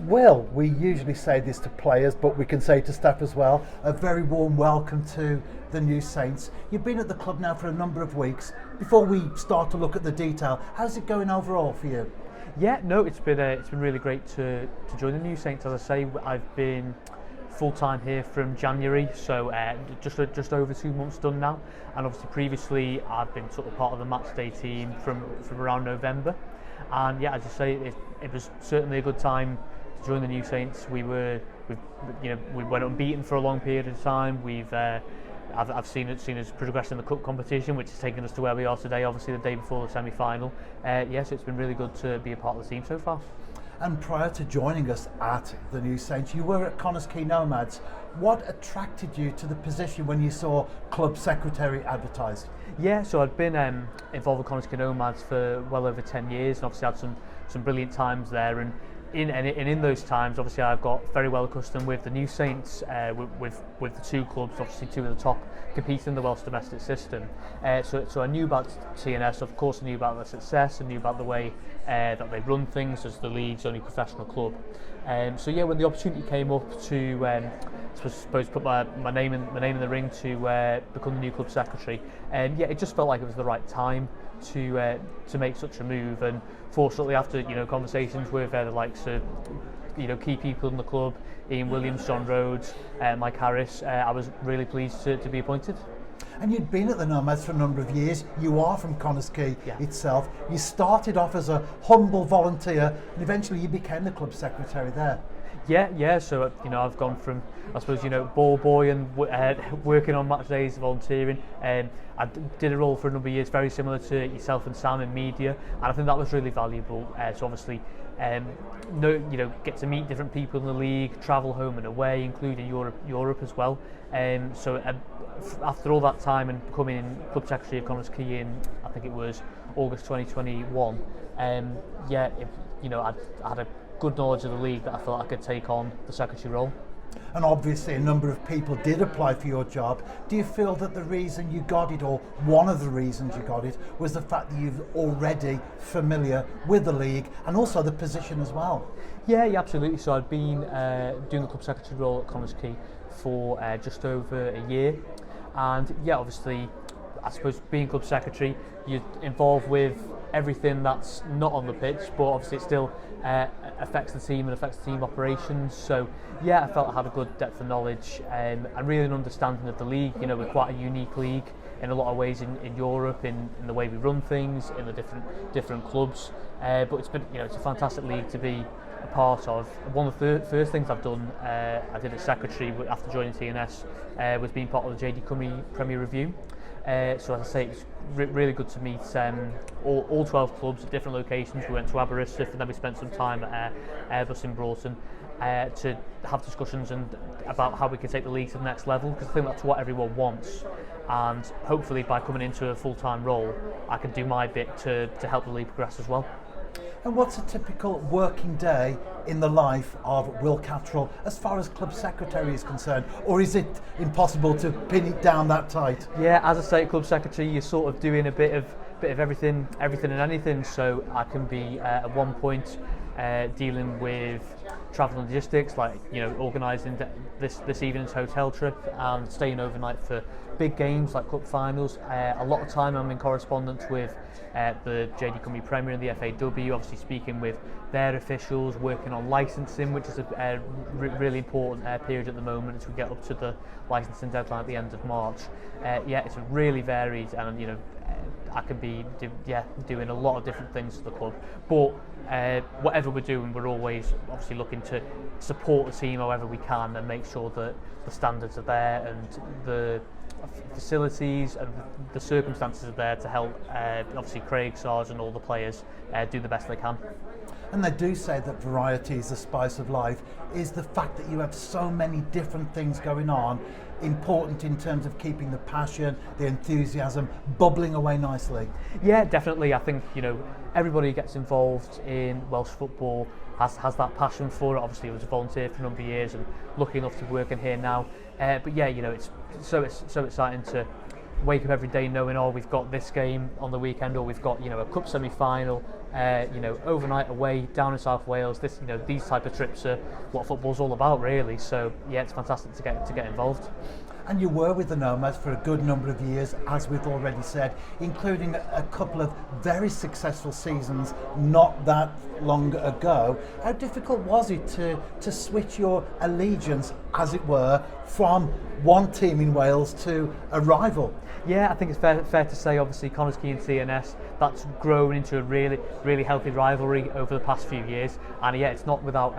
Will, we usually say this to players, but we can say to staff as well, a very warm welcome to the new Saints. You've been at the club now for a number of weeks. Before we start to look at the detail, how's it going overall for you? Yeah, no, it's been really great to join the new Saints. As I say, I've been full time here from January, so just over 2 months done now. And obviously previously I've been sort of part of the match day team from around November. And yeah, as I say, it was certainly a good time to join the new Saints. We went unbeaten for a long period of time. I've seen us progress in the cup competition, which has taken us to where we are today. Obviously, the day before the semi-final. Yes, it's been really good to be a part of the team so far. And prior to joining us at the new Saints, you were at Connah's Quay Nomads. What attracted you to the position when you saw club secretary advertised? Yeah, so I'd been involved with Connah's Quay Nomads for well over 10 years, and obviously had some brilliant times there. And in those times, obviously, I got very well accustomed with the new Saints, with the two clubs, obviously two of the top, competing in the Welsh domestic system. So I knew about TNS, of course I knew about their success, I knew about the way that they run things as the league's only professional club. So yeah, when the opportunity came up to put my name in the ring to become the new club secretary, yeah, it just felt like it was the right time to make such a move. And fortunately, after conversations with the likes of key people in the club, Ian Williams, John Rhodes, Mike Harris, I was really pleased to be appointed. And you'd been at the Nomads for a number of years. You are from Connah's Quay itself. You started off as a humble volunteer, and eventually you became the club secretary there. Yeah. So I've gone from, I suppose, ball boy and working on match days, volunteering. I did a role for a number of years, very similar to yourself and Sam in media, and I think that was really valuable. So obviously, get to meet different people in the league, travel home and away, including Europe as well. So after all that time and becoming club secretary of Connah's Quay in, I think it was August 2021. I had a good knowledge of the league that I felt I could take on the secretary role. And obviously a number of people did apply for your job. Do you feel that the reason you got it, or one of the reasons you got it, was the fact that you're already familiar with the league and also the position as well? Yeah, absolutely. So I'd been doing the club secretary role at Connah's Quay for just over a year. And yeah, obviously, I suppose being club secretary, you're involved with everything that's not on the pitch, but obviously it still affects the team and affects the team operations. So yeah, I felt I had a good depth of knowledge and really an understanding of the league. We're quite a unique league in a lot of ways in Europe, in the way we run things, in the different clubs. But it's been, it's a fantastic league to be a part of. One of the first things I've done, I did as secretary after joining TNS, was being part of the JD Cummy Premier Review. So as I say, it's really good to meet all 12 clubs at different locations. We went to Aberystwyth and then we spent some time at Airbus in Broughton to have discussions about how we can take the league to the next level, because I think that's what everyone wants. And hopefully by coming into a full-time role, I can do my bit to help the league progress as well. And what's a typical working day in the life of Will Catterall as far as club secretary is concerned, or is it impossible to pin it down that tight? Yeah, as I say, club secretary, you're sort of doing a bit of everything and anything. So I can be at one point dealing with travel and logistics, like organising this evening's hotel trip and staying overnight for big games like cup finals. A lot of time I'm in correspondence with the JD Cummy Premier and the FAW, obviously speaking with their officials, working on licensing, which is a really important period at the moment as we get up to the licensing deadline at the end of March. It's really varied, and I can be doing a lot of different things to the club. But whatever we're doing, we're always obviously looking to support the team however we can and make sure that the standards are there and the facilities and the circumstances are there to help obviously Craig, Sarge and all the players do the best they can. And they do say that variety is the spice of life. Is the fact that you have so many different things going on important in terms of keeping the passion, the enthusiasm bubbling away nicely? Yeah, definitely. I think everybody who gets involved in Welsh football has that passion for it. Obviously, I was a volunteer for a number of years and lucky enough to be working here now. But yeah, it's so exciting to wake up every day knowing, oh, we've got this game on the weekend, or we've got, a cup semi-final, overnight away down in South Wales. These type of trips are what football's all about, really. So yeah, it's fantastic to get involved. And you were with the Nomads for a good number of years, as we've already said, including a couple of very successful seasons not that long ago. How difficult was it to switch your allegiance, as it were, from one team in Wales to a rival? Yeah, I think it's fair to say, obviously, Connah's Quay and TNS, that's grown into a really, really healthy rivalry over the past few years. And yeah, it's not without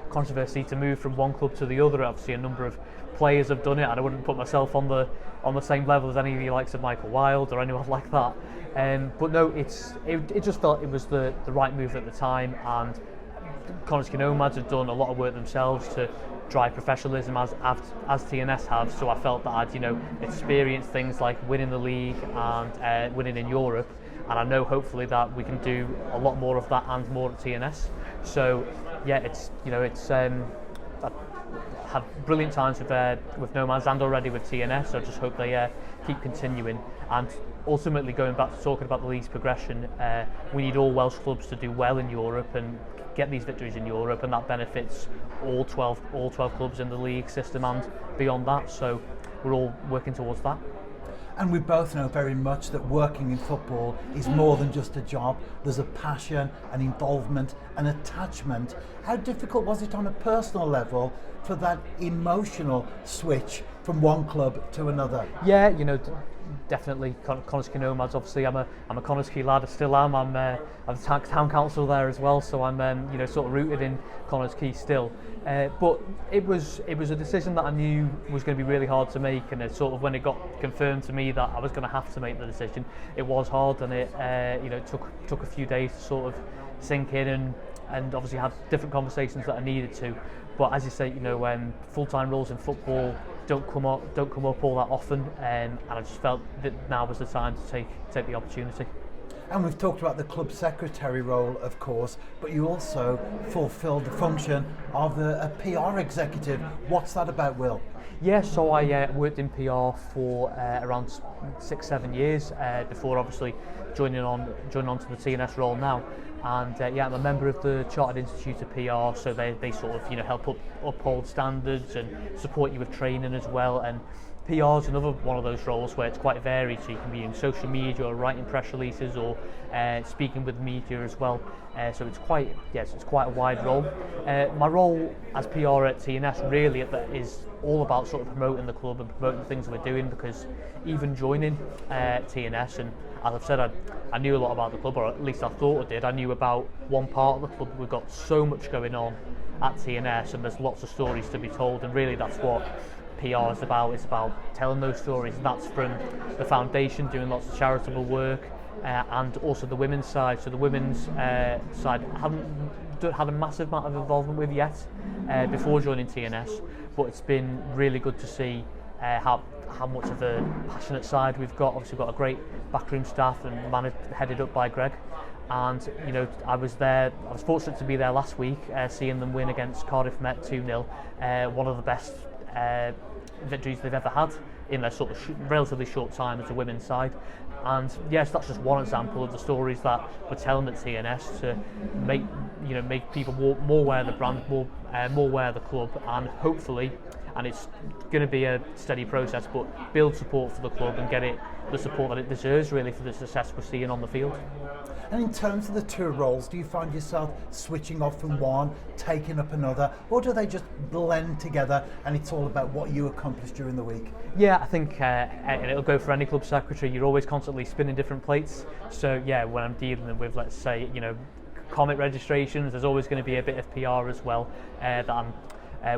controversy to move from one club to the other. Obviously, a number of players have done it, and I wouldn't put myself on the same level as any of the likes of Michael Wilde or anyone like that. But no, it just felt it was the right move at the time, and Connah's Quay Nomads had done a lot of work themselves to drive professionalism as TNS have. So I felt that I'd experienced things like winning the league and winning in Europe, and I know hopefully that we can do a lot more of that and more at TNS. So yeah, it's I've had brilliant times with Nomads and already with TNS. So I just hope they keep continuing. And ultimately, going back to talking about the league's progression, we need all Welsh clubs to do well in Europe and get these victories in Europe, and that benefits all 12 clubs in the league system and beyond that. So we're all working towards that. And we both know very much that working in football is more than just a job. There's a passion, an involvement, an attachment. How difficult was it on a personal level for that emotional switch from one club to another? Yeah, definitely Connah's Quay Nomads. Obviously, I'm a Connah's Quay lad. I still am. I'm the town council there as well, so I'm sort of rooted in Connah's Quay still. But it was a decision that I knew was going to be really hard to make, and it sort of, when it got confirmed to me that I was going to have to make the decision, it was hard, and it took a few days to sort of sink in and obviously have different conversations that I needed to. But as you say, full-time roles in football don't come up all that often, and I just felt that now was the time to take the opportunity. And we've talked about the club secretary role, of course, but you also fulfilled the function of a PR executive. What's that about, Will? Yeah, so I worked in PR for around 6-7 years before obviously joining on to the TNS role now. And I'm a member of the Chartered Institute of PR, so they sort of help uphold standards and support you with training as well. And PR is another one of those roles where it's quite varied, so you can be in social media or writing press releases or speaking with media as well. So it's quite a wide role. My role as PR at TNS really is all about sort of promoting the club and promoting the things we're doing, because even joining TNS, and as I've said, I knew a lot about the club, or at least I thought I did. I knew about one part of the club. We've got so much going on at TNS, and there's lots of stories to be told, and really that's what PR is about. It's about telling those stories, and that's from the foundation, doing lots of charitable work, and also the women's side. So the women's side I haven't had a massive amount of involvement with yet before joining TNS, but it's been really good to see how much of a passionate side we've got. Obviously we've got a great backroom staff and headed up by Greg. And I was fortunate to be there last week, seeing them win against Cardiff Met 2-0, one of the best victories they've ever had in their sort of relatively short time as a women's side. And yes, that's just one example of the stories that we're telling at TNS to make people more aware of the brand, more aware of the club, and hopefully, and it's going to be a steady process, but build support for the club and get it the support that it deserves really for the success we're seeing on the field. And in terms of the two roles, do you find yourself switching off from one, taking up another, or do they just blend together and it's all about what you accomplished during the week? Yeah, I think and it'll go for any club secretary. You're always constantly spinning different plates. So yeah, when I'm dealing with, let's say, comic registrations, there's always going to be a bit of PR as well that I'm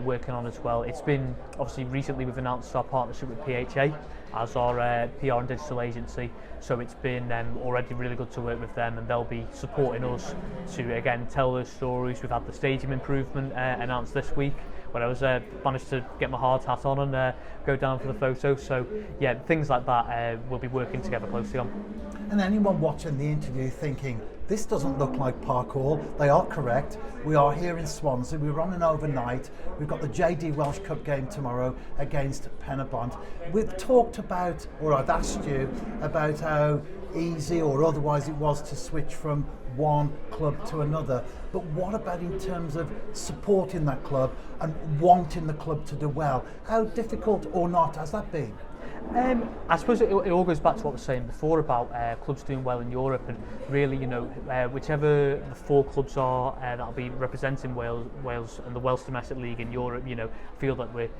working on as well. It's been, obviously recently we've announced our partnership with PHA as our PR and digital agency, so it's been already really good to work with them, and they'll be supporting us to again tell those stories. We've had the stadium improvement announced this week when I was managed to get my hard hat on and go down for the photo. So yeah, things like that we'll be working together closely on. And anyone watching the interview thinking, this doesn't look like Park Hall. They are correct. We are here in Swansea. We're on an overnight. We've got the JD Welsh Cup game tomorrow against Penabont. We've talked about, or I've asked you about how easy or otherwise it was to switch from one club to another. But what about in terms of supporting that club and wanting the club to do well? How difficult or not has that been? I suppose it all goes back to what I was saying before about clubs doing well in Europe, and really, whichever the 4 clubs are that'll be representing Wales and the Welsh domestic league in Europe, I feel that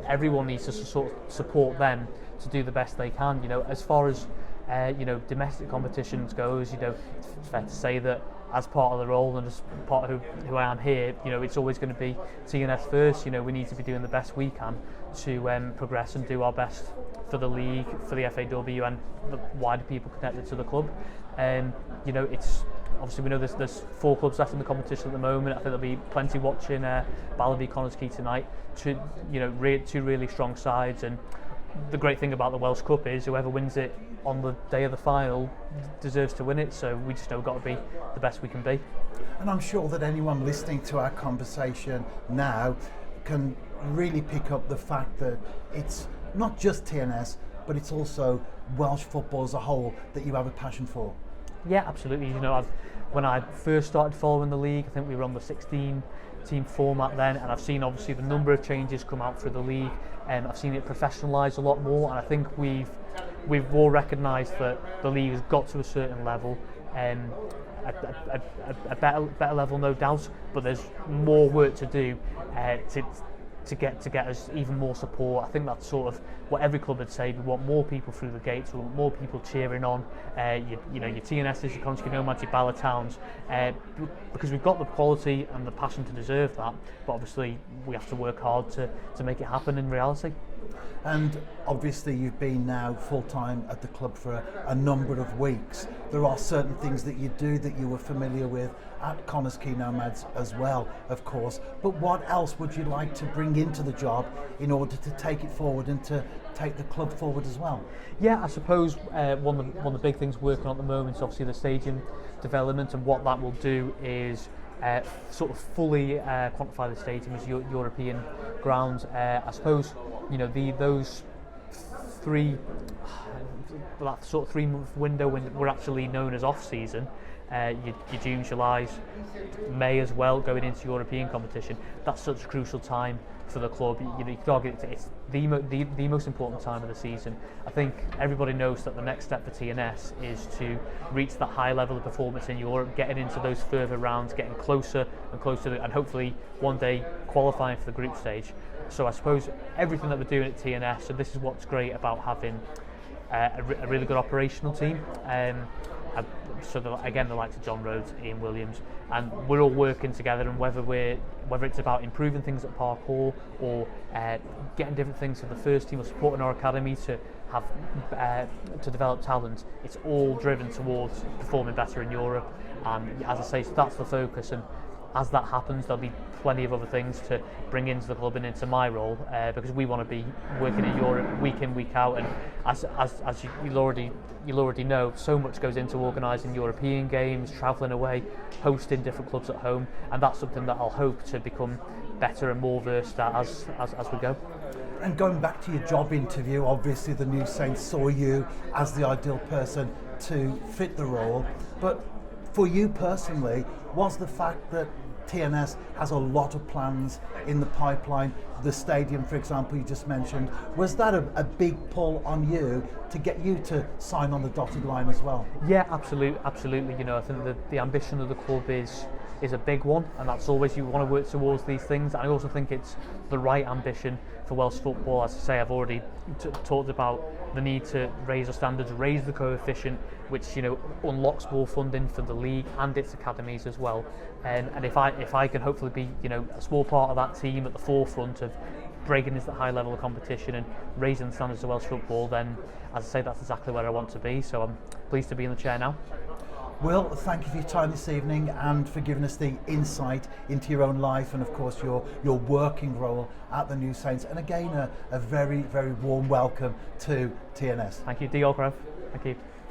everyone needs to sort of support them to do the best they can. As far as domestic competitions goes, it's fair to say that as part of the role and as part of who I am here, it's always going to be TNS first. We need to be doing the best we can to progress and do our best for the league, for the FAW and the wider people connected to the club. It's obviously, we know there's 4 clubs left in the competition at the moment. I think there'll be plenty watching Bala v Connors Quay tonight. Two really strong sides, and the great thing about the Welsh Cup is whoever wins it on the day of the final deserves to win it, so we just know we've got to be the best we can be. And I'm sure that anyone listening to our conversation now can really pick up the fact that it's not just TNS, but it's also Welsh football as a whole that you have a passion for. Yeah, absolutely. When I first started following the league, I think we were on the 16-team format then, and I've seen obviously the number of changes come out through the league, and I've seen it professionalise a lot more, and I think we've all recognised that the league has got to a certain level, a better level, no doubt, but there's more work to do to get us even more support. I think that's sort of what every club would say. We want more people through the gates, we want more people cheering on, your TNSs, your Consky Nomads, your Bala Towns, because we've got the quality and the passion to deserve that, but obviously we have to work hard to make it happen in reality. And obviously you've been now full-time at the club for a number of weeks. There are certain things that you do that you were familiar with at Connors Quay Nomads as well, of course. But what else would you like to bring into the job in order to take it forward and to take the club forward as well? Yeah, I suppose one of the big things working on at the moment is obviously the stadium development, and what that will do is sort of fully quantify the stadium as European ground. I suppose those that sort of 3-month window when we're actually known as off season, your June, July, May as well, going into European competition. That's such a crucial time for the club. You could argue it's the most important time of the season. I think everybody knows that the next step for TNS is to reach that high level of performance in Europe, getting into those further rounds, getting closer and closer, and hopefully one day qualifying for the group stage. So I suppose everything that we're doing at TNS, and this is what's great about having a really good operational team. So again, the likes of John Rhodes, Ian Williams, and we're all working together. And whether it's about improving things at Park Hall or getting different things for the first team or supporting our academy to have to develop talent, it's all driven towards performing better in Europe. And as I say, so that's the focus. And as that happens, there'll be plenty of other things to bring into the club and into my role, because we want to be working in Europe week in, week out. And as you'll already know, so much goes into organising European games, travelling away, hosting different clubs at home, and that's something that I'll hope to become better and more versed at as we go. And going back to your job interview, obviously the New Saints saw you as the ideal person to fit the role, but for you personally, was the fact that TNS has a lot of plans in the pipeline, the stadium, for example, you just mentioned, was that a big pull on you to get you to sign on the dotted line as well? Yeah, absolutely. I think the ambition of the club is a big one, and that's always, you want to work towards these things. And I also think it's the right ambition for Welsh football. As I say, I've already talked about the need to raise the standards, raise the coefficient, which unlocks more funding for the league and its academies as well. And if I can hopefully be a small part of that team at the forefront of breaking into the high level of competition and raising the standards of Welsh football, then as I say, that's exactly where I want to be. So I'm pleased to be in the chair now. Will, thank you for your time this evening and for giving us the insight into your own life and of course your working role at the New Saints, and again a very, very warm welcome to TNS. Thank you, Diolch. Thank you.